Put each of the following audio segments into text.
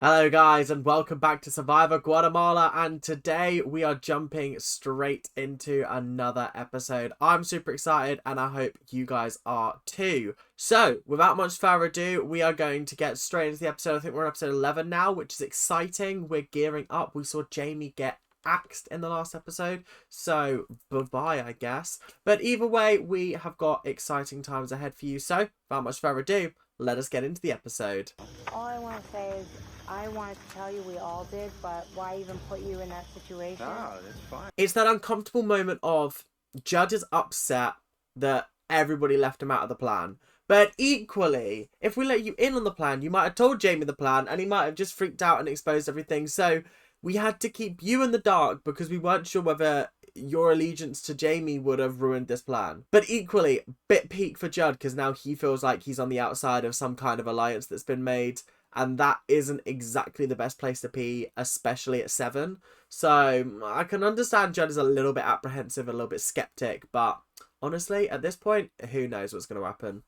Hello guys and welcome back to Survivor Guatemala, and today we are jumping straight into another episode. I'm super excited and I hope you guys are too. So without much further ado, we are going to get straight into the episode. I think we're on episode 11 now, which is exciting. We're gearing up. We saw Jamie get axed in the last episode, so bye-bye I guess. But either way, we have got exciting times ahead for you. So without much further ado, let us get into the episode. All I want to say is I wanted to tell you we all did, but why even put you in that situation? No, that's fine. It's that uncomfortable moment of Judd is upset that everybody left him out of the plan. But equally, if we let you in on the plan, you might have told Jamie the plan and he might have just freaked out and exposed everything. So we had to keep you in the dark because we weren't sure whether your allegiance to Jamie would have ruined this plan. But equally, bit peak for Judd because now he feels like he's on the outside of some kind of alliance that's been made. And that isn't exactly the best place to be, especially at 7. So I can understand Judd is a little bit apprehensive, a little bit skeptic. But honestly, at this point, who knows what's going to happen.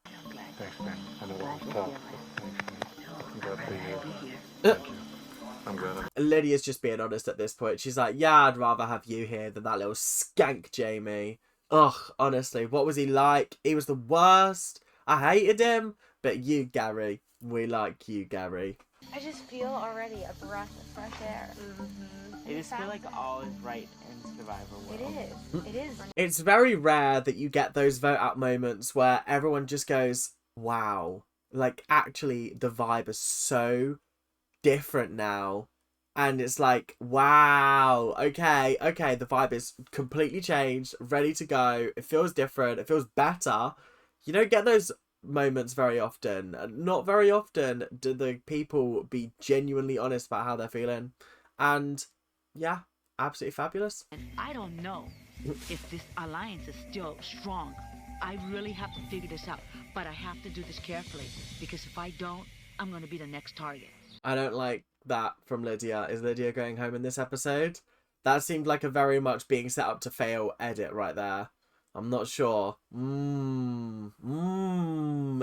Thanks, man. I know that was tough. I'm glad to be here. Thank you. I'm glad. Lydia's just being honest at this point. She's like, yeah, I'd rather have you here than that little skank Jamie. Ugh, honestly, what was he like? He was the worst. I hated him. But you, Gary, we like you, Gary. I just feel already a breath of fresh air. I just feel like all is right in Survivor world. It is. It's very rare that you get those vote out moments where everyone just goes, wow. Like, actually, the vibe is so different now. And it's like, wow, okay, the vibe is completely changed, ready to go. It feels different. It feels better. You don't get those moments very often. Not very often do the people be genuinely honest about how they're feeling. And yeah, absolutely fabulous. I don't know if this alliance is still strong. I really have to figure this out, but I have to do this carefully because if I don't, I'm going to be the next target. I don't like that from Lydia. Is Lydia going home in this episode? That seemed like a very much being set up to fail edit right there. I'm not sure.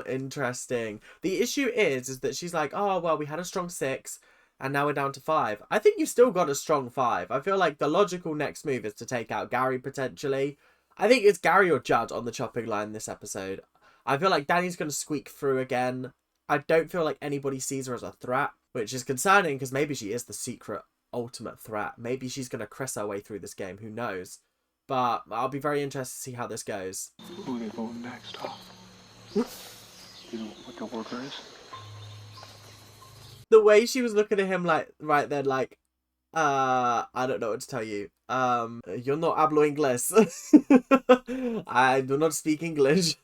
Interesting. The issue is that she's like, oh, well, we had a strong 6 and now we're down to 5. I think you've still got a strong 5. I feel like the logical next move is to take out Gary potentially. I think it's Gary or Judd on the chopping line this episode. I feel like Danny's going to squeak through again. I don't feel like anybody sees her as a threat, which is concerning because maybe she is the secret ultimate threat. Maybe she's going to Chris her way through this game. Who knows? But I'll be very interested to see how this goes. Who are they voting next off? You know what the worker is? The way she was looking at him like right then, like, I don't know what to tell you. You're not hablo inglés. I do not speak English.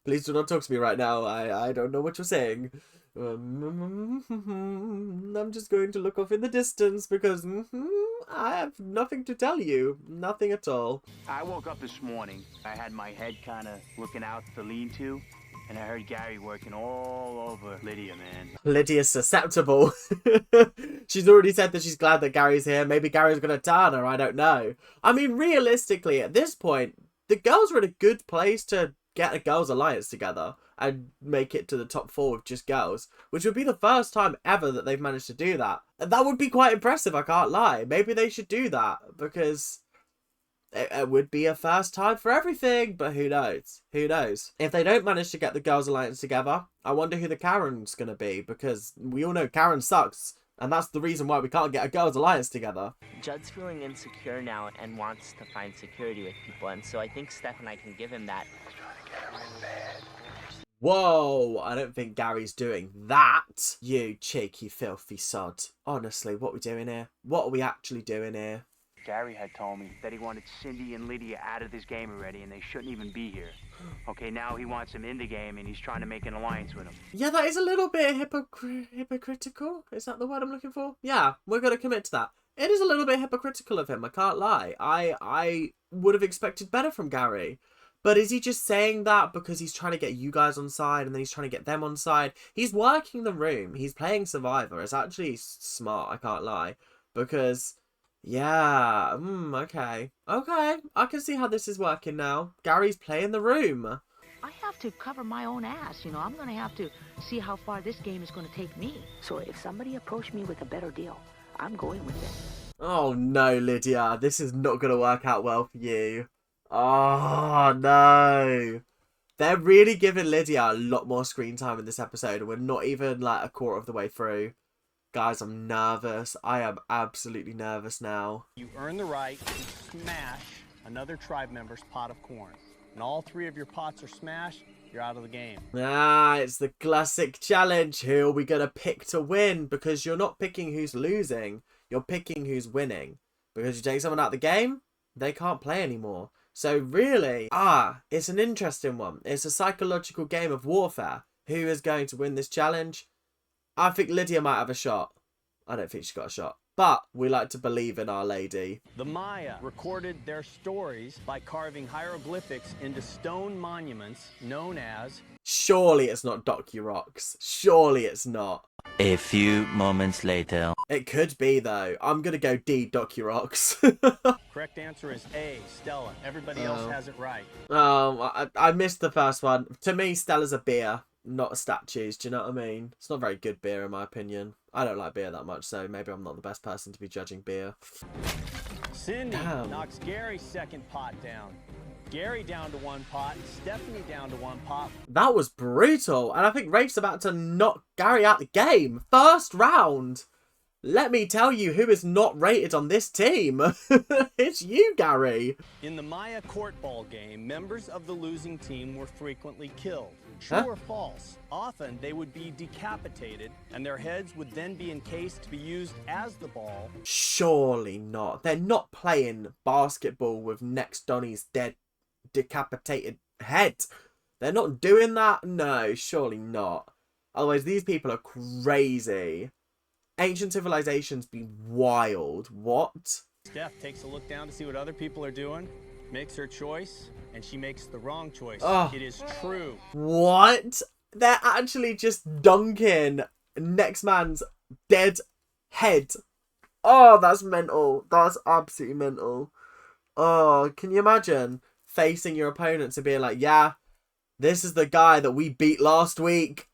Please do not talk to me right now. I don't know what you're saying. I'm just going to look off in the distance because I have nothing to tell you. Nothing at all. I woke up this morning. I had my head kind of looking out the lean-to, and I heard Gary working all over Lydia, man. Lydia's susceptible. She's already said that she's glad that Gary's here. Maybe Gary's going to turn her. I don't know. I mean, realistically, at this point, the girls are in a good place to get a girls' alliance together and make it to the top 4 with just girls, which would be the first time ever that they've managed to do that. And that would be quite impressive, I can't lie. Maybe they should do that because it would be a first time for everything, but who knows? Who knows? If they don't manage to get the girls' alliance together, I wonder who the Karen's going to be, because we all know Karen sucks, and that's the reason why we can't get a girls' alliance together. Judd's feeling insecure now and wants to find security with people, and so I think Steph and I can give him that. Whoa, I don't think Gary's doing that. You cheeky, filthy sod. Honestly, what are we doing here? What are we actually doing here? Gary had told me that he wanted Cindy and Lydia out of this game already, and they shouldn't even be here. Okay, now he wants them in the game, and he's trying to make an alliance with them. Yeah, that is a little bit hypocritical. Is that the word I'm looking for? Yeah, we're going to commit to that. It is a little bit hypocritical of him, I can't lie. I would have expected better from Gary. But is he just saying that because he's trying to get you guys on side and then he's trying to get them on side? He's working the room. He's playing Survivor. It's actually smart, I can't lie. Because, yeah, okay. Okay, I can see how this is working now. Gary's playing the room. I have to cover my own ass, you know. I'm gonna have to see how far this game is gonna take me. So if somebody approached me with a better deal, I'm going with it. Oh no, Lydia, this is not going to work out well for you. Oh no. They're really giving Lydia a lot more screen time in this episode, and we're not even like a quarter of the way through. Guys, I'm nervous. I am absolutely nervous now. You earn the right to smash another tribe member's pot of corn. And all 3 of your pots are smashed, you're out of the game. Ah, it's the classic challenge. Who are we going to pick to win? Because you're not picking who's losing. You're picking who's winning. Because you take someone out of the game, they can't play anymore. So really, it's an interesting one. It's a psychological game of warfare. Who is going to win this challenge? I think Lydia might have a shot. I don't think she's got a shot. But we like to believe in Our Lady. The Maya recorded their stories by carving hieroglyphics into stone monuments known as... Surely it's not DocuRocks. Surely it's not. A few moments later. It could be, though. I'm going to go D, DocuRocks. Correct answer is A, Stella. Everybody else has it right. I missed the first one. To me, Stella's a beer, not a statues. Do you know what I mean? It's not very good beer, in my opinion. I don't like beer that much, so maybe I'm not the best person to be judging beer. Cindy Damn. knocks Gary's second pot down. Gary down to 1 pot, Stephanie down to 1 pot. That was brutal, and I think Rafe's about to knock Gary out the game. First round. Let me tell you who is not rated on this team. It's you, Gary. In the Maya court ball game, members of the losing team were frequently killed. True or false? Often they would be decapitated, and their heads would then be encased to be used as the ball. Surely not. They're not playing basketball with next Donnie's dead, decapitated head. They're not doing that. No, surely not. Otherwise, these people are crazy. Ancient civilizations be wild. What? Steph takes a look down to see what other people are doing, makes her choice, and she makes the wrong choice. Oh. It is true. What? They're actually just dunking next man's dead head. Oh, that's mental. That's absolutely mental. Oh, can you imagine facing your opponents and being like, yeah, this is the guy that we beat last week?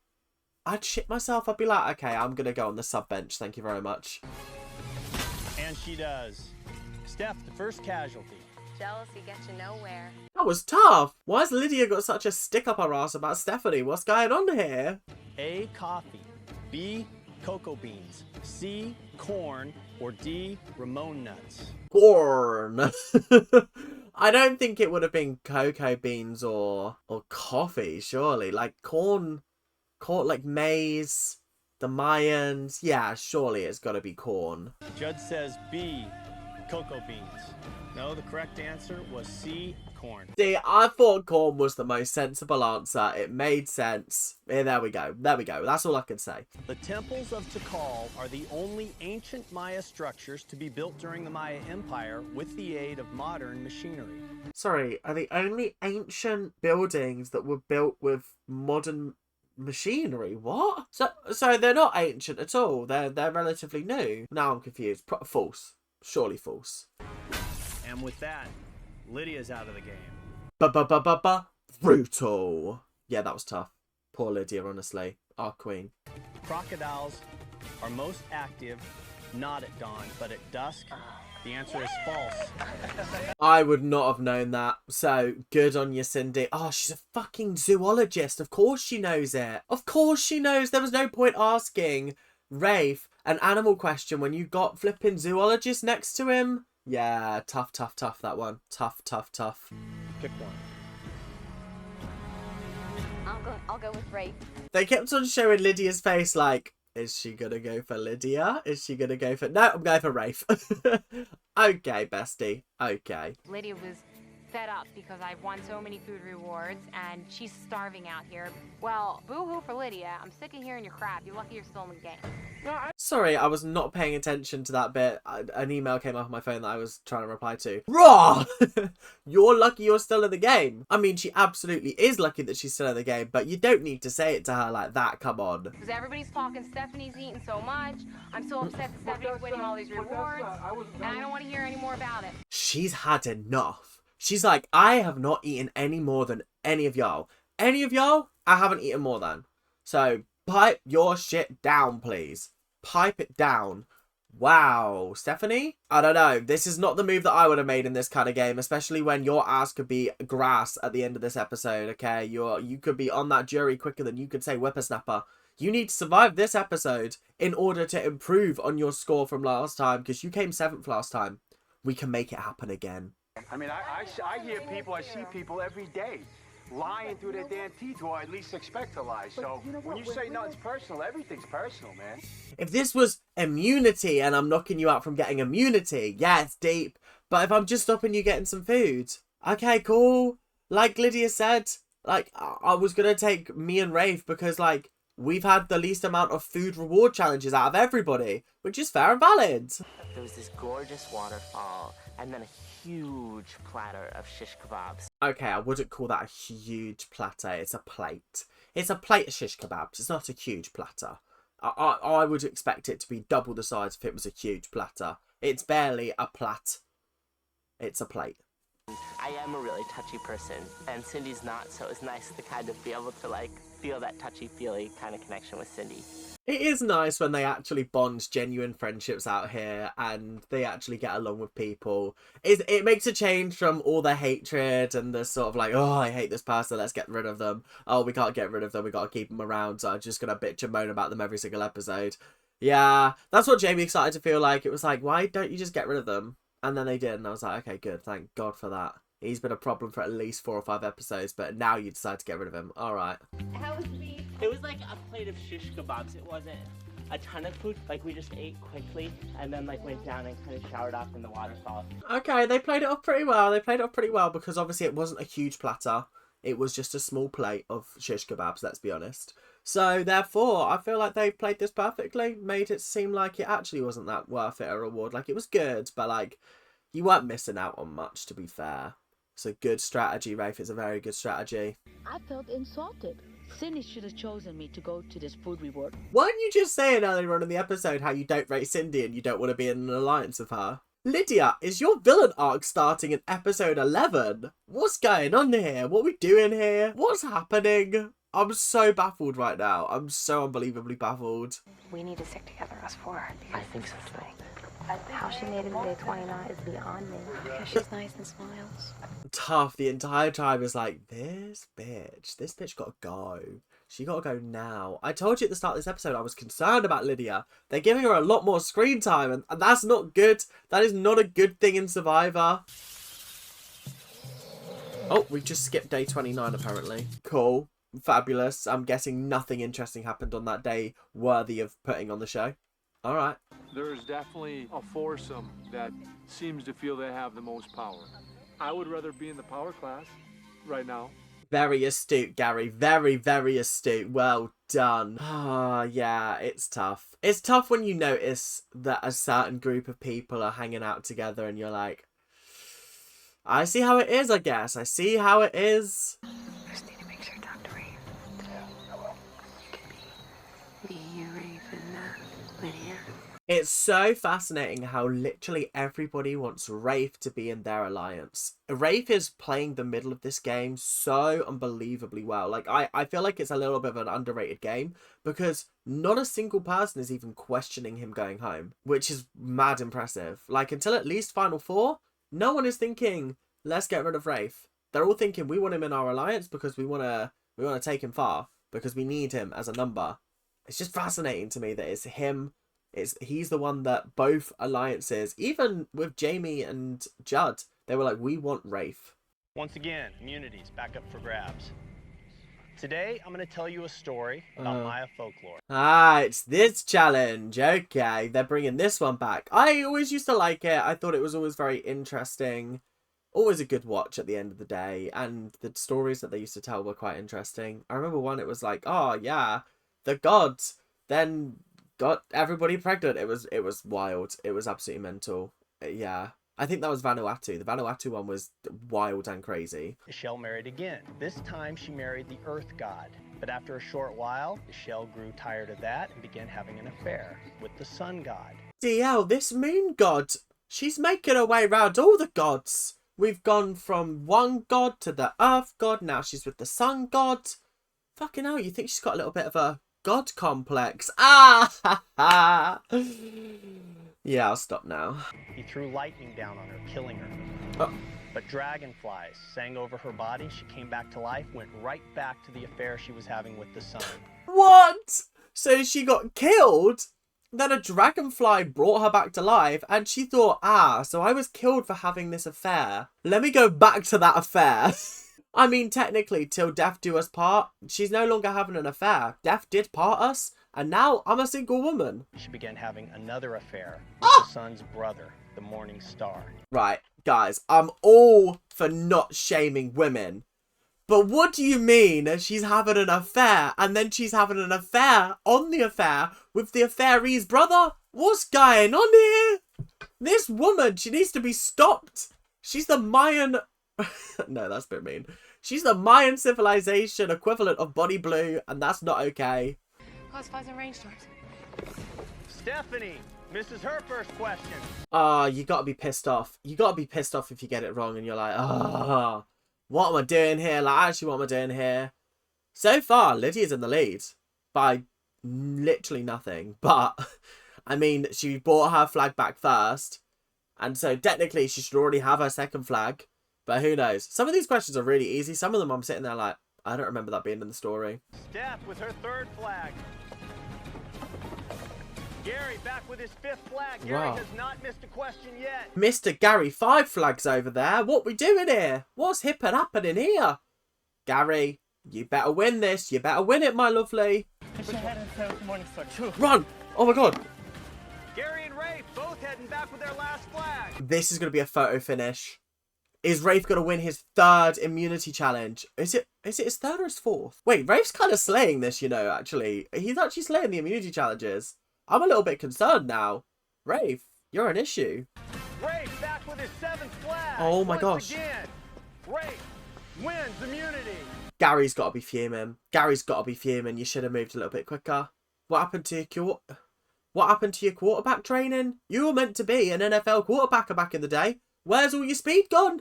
I'd shit myself. I'd be like, okay, I'm going to go on the sub bench. Thank you very much. And she does. Steph, the first casualty. Jealousy gets you nowhere. That was tough. Why has Lydia got such a stick up her ass about Stephanie? What's going on here? A, coffee. B, cocoa beans. C, corn. Or D, Ramon nuts. Corn. I don't think it would have been cocoa beans or coffee, surely. Like corn, like maize, the Mayans. Yeah, surely it's got to be corn. Judge says B, cocoa beans. No, the correct answer was C, corn. See, I thought corn was the most sensible answer. It made sense. Yeah, there we go. There we go. That's all I can say. The temples of Tikal are the only ancient Maya structures to be built during the Maya Empire with the aid of modern machinery. Sorry, are the only ancient buildings that were built with modern machinery? What? So they're not ancient at all. They're relatively new. Now I'm confused. False. Surely false. And with that, Lydia's out of the game. Brutal. Yeah, that was tough. Poor Lydia, honestly. Our queen. Crocodiles are most active not at dawn, but at dusk. The answer is false. I would not have known that. So, good on you, Cindy. Oh, she's a fucking zoologist. Of course she knows it. Of course she knows. There was no point asking Rafe an animal question when you got flipping zoologist next to him. Yeah, tough, that one. Tough. Pick one. I'll go with Rafe. They kept on showing Lydia's face like, is she gonna go for Lydia? Is she gonna go for... No, I'm going for Rafe. Okay, bestie. Okay. Lydia was fed up because I've won so many food rewards and she's starving out here. Well, boo-hoo for Lydia. I'm sick of hearing your crap. You're lucky you're still in the game. Sorry, I was not paying attention to that bit. An email came up on my phone that I was trying to reply to. Raw! You're lucky you're still in the game. I mean, she absolutely is lucky that she's still in the game, but you don't need to say it to her like that. Come on. Because everybody's talking Stephanie's eating so much. I'm so upset that Stephanie's winning all these rewards. And I don't want to hear any more about it. She's had enough. She's like, I have not eaten any more than any of y'all. any of y'all, I haven't eaten more than. So pipe your shit down, please. Pipe it down. Wow, Stephanie? I don't know. This is not the move that I would have made in this kind of game, especially when your ass could be grass at the end of this episode, okay? You could be on that jury quicker than you could say whippersnapper. You need to survive this episode in order to improve on your score from last time, because you came 7th last time. We can make it happen again. I mean, I hear people, I see people every day lying through their damn teeth, or at least expect to lie. So when you say nothing's personal, everything's personal, man. If this was immunity and I'm knocking you out from getting immunity, yeah, it's deep. But if I'm just stopping you getting some food, okay, cool. Like Lydia said, like, I was going to take me and Rafe because, like, we've had the least amount of food reward challenges out of everybody, which is fair and valid. There was this gorgeous waterfall and then a huge platter of shish kebabs. Okay, I wouldn't call that a huge platter. It's a plate. It's a plate of shish kebabs. It's not a huge platter. I would expect it to be double the size if it was a huge platter. It's barely a plat. It's a plate. I am a really touchy person, and Cindy's not, so it was nice to kind of be able to, like, feel that touchy-feely kind of connection with Cindy. It is nice when they actually bond genuine friendships out here and they actually get along with people. It makes a change from all the hatred and the sort of like, oh, I hate this person, let's get rid of them. Oh, we can't get rid of them, we got to keep them around, so I'm just going to bitch and moan about them every single episode. Yeah, that's what Jamie started to feel like. It was like, why don't you just get rid of them? And then they did, and I was like, okay, good, thank God for that. He's been a problem for at least 4 or 5 episodes, but now you decide to get rid of him. All right. How was the... It was like a plate of shish kebabs. It wasn't a ton of food. Like, we just ate quickly and then, like, went down and kind of showered off in the waterfall. Okay, they played it off pretty well. They played it off pretty well because obviously it wasn't a huge platter. It was just a small plate of shish kebabs, let's be honest. So, therefore, I feel like they played this perfectly. Made it seem like it actually wasn't that worth it, a reward. Like, it was good, but, like, you weren't missing out on much, to be fair. It's a good strategy, Rafe. It's a very good strategy. I felt insulted. Cindy should have chosen me to go to this food reward. Weren't you just saying earlier on in the episode how you don't rate Cindy and you don't want to be in an alliance with her? Lydia, is your villain arc starting in episode 11? What's going on here? What are we doing here? What's happening? I'm so baffled right now. I'm so unbelievably baffled. We need to stick together, us 4. I think so, too. How she made it to day 29 is beyond me. Because she's nice and smiles. Tough. The entire time is like, this bitch gotta go. She gotta go now. I told you at the start of this episode I was concerned about Lydia. They're giving her a lot more screen time, and that's not good. That is not a good thing in Survivor. Oh, we've just skipped day 29 apparently. Cool. Fabulous. I'm guessing nothing interesting happened on that day worthy of putting on the show. All right. There's definitely a foursome that seems to feel they have the most power. I would rather be in the power class right now. Very astute, Gary. Very, very astute. Well done. Ah, yeah, it's tough. It's tough when you notice that a certain group of people are hanging out together and you're like, I see how it is, I guess. I see how it is. Just need to make sure Dr. Rafe. You can be you, Rafe, and Lydia. It's so fascinating how literally everybody wants Rafe to be in their alliance. Rafe is playing the middle of this game so unbelievably well. Like, I feel like it's a little bit of an underrated game because not a single person is even questioning him going home, which is mad impressive. Like, until at least Final 4, no one is thinking, let's get rid of Rafe. They're all thinking, we want him in our alliance because we want to take him far, because we need him as a number. It's just fascinating to me that it's him. He's the one that both alliances, even with Jamie and Judd, they were like, we want Rafe. Once again, immunities back up for grabs. Today, I'm going to tell you a story about Maya folklore. Ah, it's this challenge. Okay, they're bringing this one back. I always used to like it. I thought it was always very interesting. Always a good watch at the end of the day. And the stories that they used to tell were quite interesting. I remember one, it was like, oh yeah, the gods then got everybody pregnant. It was wild. It was absolutely mental. Yeah. I think that was Vanuatu. The Vanuatu one was wild and crazy. Michelle married again. This time she married the Earth God. But after a short while, Michelle grew tired of that and began having an affair with the Sun God. DL, this moon god, she's making her way around all the gods. We've gone from one god to the earth god. Now she's with the sun god. Fucking hell, you think she's got a little bit of a god complex. Ah! Yeah, I'll stop now. He threw lightning down on her, killing her. Oh. But dragonflies sang over her body. She came back to life, went right back to the affair she was having with the sun. What? So she got killed? Then a dragonfly brought her back to life, and she thought, so I was killed for having this affair. Let me go back to that affair. I mean, technically, till death do us part, she's no longer having an affair. Death did part us, and now I'm a single woman. She began having another affair with the sun's brother, the morning star. Right, guys, I'm all for not shaming women. But what do you mean she's having an affair and then she's having an affair on the affair with the affairee's brother? What's going on here? This woman, she needs to be stopped. She's the Mayan... No, that's a bit mean. She's the Mayan civilization equivalent of Body Blue, and that's not okay. Cause fires and rainstorms. Stephanie misses her first question. You gotta be pissed off. You gotta be pissed off if you get it wrong and you're like, what am I doing here? Like, actually, what am I doing here? So far, Lydia's in the lead by literally nothing. But, I mean, she brought her flag back first. And so, technically, she should already have her second flag. But who knows? Some of these questions are really easy. Some of them I'm sitting there like, I don't remember that being in the story. Steph with her third flag. Gary back with his fifth flag. Gary has not missed a question yet. Mr. Gary, 5 flags over there. What we doing here? What's hip and happening here? Gary, you better win this. You better win it, my lovely. Run! Oh my god. Gary and Rafe both heading back with their last flag. This is going to be a photo finish. Is Rafe going to win his 3rd immunity challenge? Is it his 3rd or his 4th? Wait, Rafe's kind of slaying this, you know, actually. He's actually slaying the immunity challenges. I'm a little bit concerned now. Rafe, you're an issue. Rafe back with his 7th flag. Oh my gosh. Again. Rafe wins immunity. Gary's got to be fuming. Gary's got to be fuming. You should have moved a little bit quicker. What happened to your quarterback training? You were meant to be an NFL quarterbacker back in the day. Where's all your speed gone?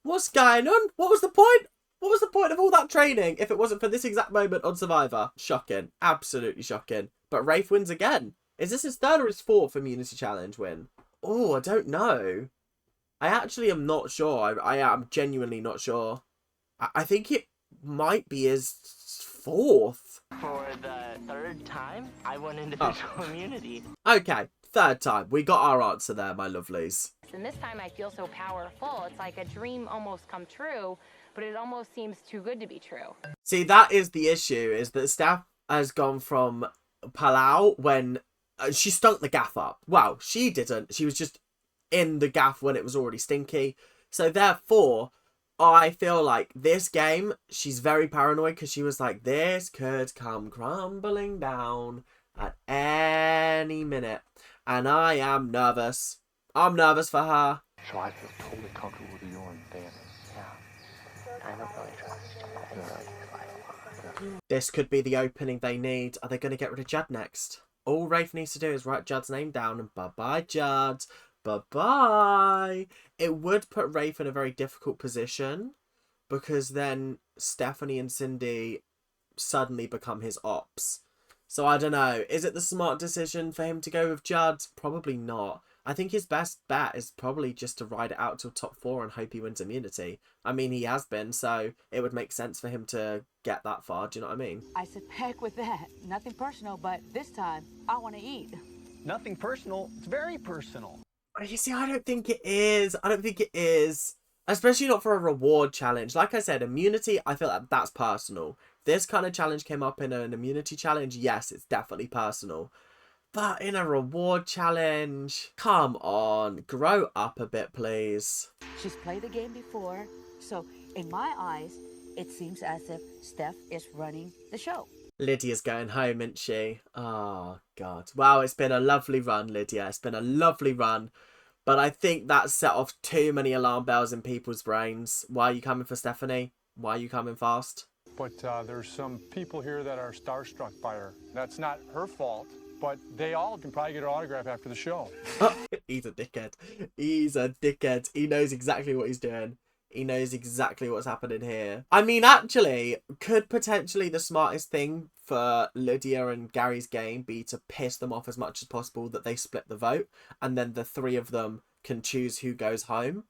What's going on? What was the point? What was the point of all that training if it wasn't for this exact moment on Survivor? Shocking. Absolutely shocking. But Rafe wins again. Is this his 3rd or his 4th immunity challenge win? Oh, I don't know. I actually am not sure. I am genuinely not sure. I think it might be his 4th. For the 3rd time, I won individual immunity. Okay, 3rd time. We got our answer there, my lovelies. And this time I feel so powerful. It's like a dream almost come true, but it almost seems too good to be true. See, that is the issue, is that Steph has gone from Palau when she stunk the gaff up. Well, she didn't. She was just in the gaff when it was already stinky. So therefore, I feel like this game, she's very paranoid because she was like, this could come crumbling down at any minute. And I am nervous. I'm nervous for her. So I feel totally comfortable with you and Dan. Yeah. I don't really trust. This could be the opening they need. Are they going to get rid of Judd next? All Rafe needs to do is write Judd's name down and bye-bye, Judd. Bye-bye. It would put Rafe in a very difficult position because then Stephanie and Cindy suddenly become his ops. So I don't know. Is it the smart decision for him to go with Judd? Probably not. I think his best bet is probably just to ride it out till top 4 and hope he wins immunity. I mean, he has been, so it would make sense for him to get that far. Do you know what I mean? I said, heck with that. Nothing personal, but this time, I want to eat. Nothing personal. It's very personal. You see, I don't think it is. I don't think it is. Especially not for a reward challenge. Like I said, immunity, I feel like that's personal. This kind of challenge came up in an immunity challenge. Yes, it's definitely personal. But in a reward challenge, come on, grow up a bit, please. She's played the game before, so in my eyes, it seems as if Steph is running the show. Lydia's going home, isn't she? Oh, God. Wow, it's been a lovely run, Lydia. It's been a lovely run. But I think that set off too many alarm bells in people's brains. Why are you coming for Stephanie? Why are you coming fast? But there's some people here that are starstruck by her. That's not her fault, but they all can probably get her autograph after the show. He's a dickhead. He's a dickhead. He knows exactly what he's doing. He knows exactly what's happening here. I mean, actually, could potentially the smartest thing for Lydia and Gary's game be to piss them off as much as possible that they split the vote and then the three of them can choose who goes home?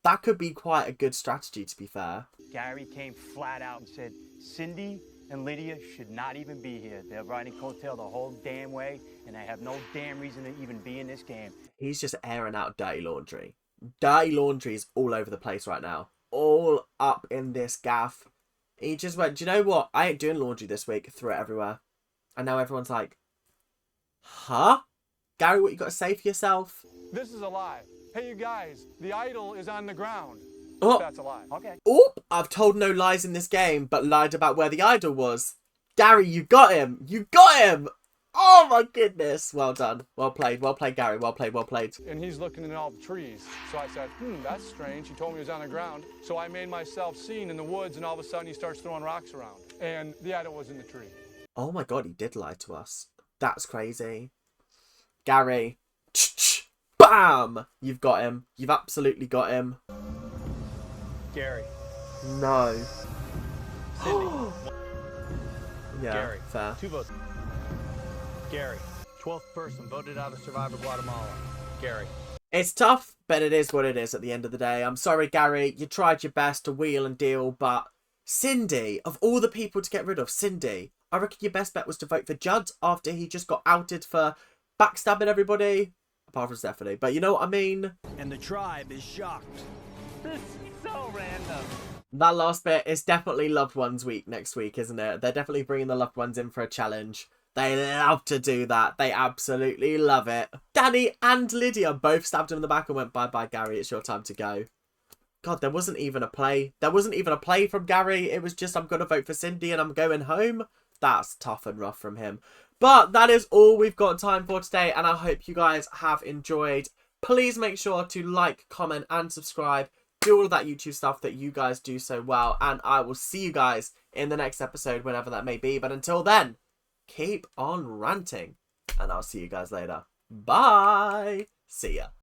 That could be quite a good strategy, to be fair. Gary came flat out and said, Cindy and Lydia should not even be here. They're riding coattail the whole damn way, and they have no damn reason to even be in this game. He's just airing out dirty laundry. Dirty laundry is all over the place right now. All up in this gaff. He just went, do you know what? I ain't doing laundry this week. Threw it everywhere. And now everyone's like, huh? Gary, what you got to say for yourself? This is a lie. Hey, you guys, the idol is on the ground. Oh. That's a lie. Okay. Oop! I've told no lies in this game, but lied about where the idol was. Gary, you got him! You got him! Oh my goodness! Well done. Well played, Gary. Well played, well played. And he's looking in all the trees. So I said, that's strange. He told me he was on the ground. So I made myself seen in the woods, and all of a sudden he starts throwing rocks around. And the idol was in the tree. Oh my god, he did lie to us. That's crazy. Gary. Bam! You've got him. You've absolutely got him. Gary. No. Cindy. Yeah, Gary. fair. 2 votes. Gary. 12th person voted out of Survivor Guatemala. Gary. It's tough, but it is what it is at the end of the day. I'm sorry, Gary. You tried your best to wheel and deal, but Cindy, of all the people to get rid of, Cindy, I reckon your best bet was to vote for Judd after he just got outed for backstabbing everybody. Apart from Stephanie. But you know what I mean? And the tribe is shocked. This is so random. That last bit is definitely Loved Ones week next week, isn't it? They're definitely bringing the Loved Ones in for a challenge. They love to do that. They absolutely love it. Danny and Lydia both stabbed him in the back and went, bye-bye, Gary. It's your time to go. God, there wasn't even a play. There wasn't even a play from Gary. It was just, I'm going to vote for Cindy and I'm going home. That's tough and rough from him. But that is all we've got time for today. And I hope you guys have enjoyed. Please make sure to like, comment and subscribe. Do all of that YouTube stuff that you guys do so well. And I will see you guys in the next episode, whenever that may be. But until then, keep on ranting. And I'll see you guys later. Bye. See ya.